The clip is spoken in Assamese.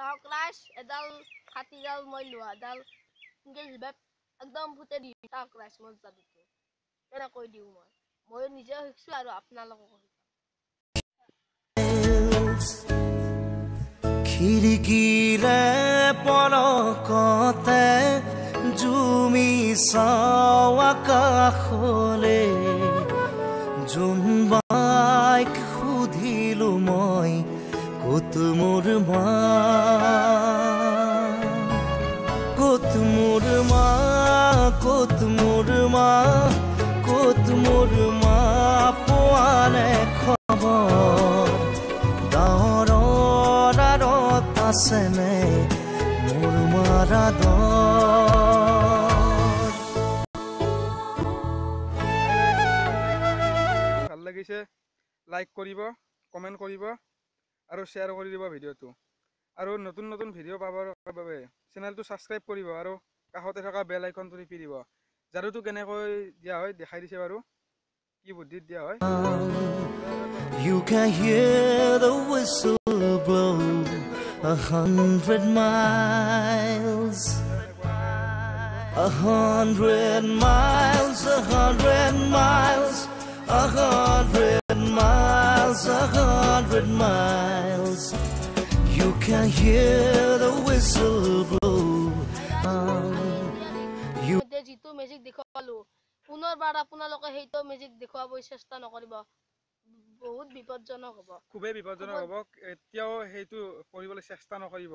চাওক ৰাইজ এডাল কাটিডাল মই লোহাডাল একদম ফুটে দি চাওক ৰাইজ মই যাদুটো এনেকৈ দিওঁ মই নিজেও শিকিছোঁ আৰু আপোনালোককো খিৰিকীৰে পলকতে জুমি চাওঁ আকাশলে জোনবাইক সুধিলো মই ক'ত মোৰ মা ক'ত মোৰ মা ক'ত মোৰ মা ক'ত মোৰ মা পোৱা নাই খবৰ ডাৱৰৰ আঁৰত আছেনে মোৰ মাৰা ভাল লাগিছে লাইক কৰিব কমেন্ট কৰিব আৰু শ্বেয়াৰ কৰি দিব ভিডিঅ'টো আৰু নতুন নতুন ভিডিঅ' পাবৰ বাবে চেনেলটো ছাবস্ক্ৰাইব কৰিব আৰু কাষতে থকা বেল আইকনটো টিপি দিব যাদুটো কেনেকৈ দিয়া হয় দেখাই দিছে বাৰু কি বুদ্ধিত দিয়া হয় You can hear the whistle blow 100 miles 100 miles 100 miles 100 miles 100 miles You can hear the whistle blow যিটো মেজিক দেখুৱালো পুনৰবাৰ আপোনালোকে সেইটো মেজিক দেখুৱাব চেষ্টা নকৰিব বহুত বিপদজনক হ'ব খুবেই বিপদজনক হ'ব এতিয়াও সেইটো কৰিবলৈ চেষ্টা নকৰিব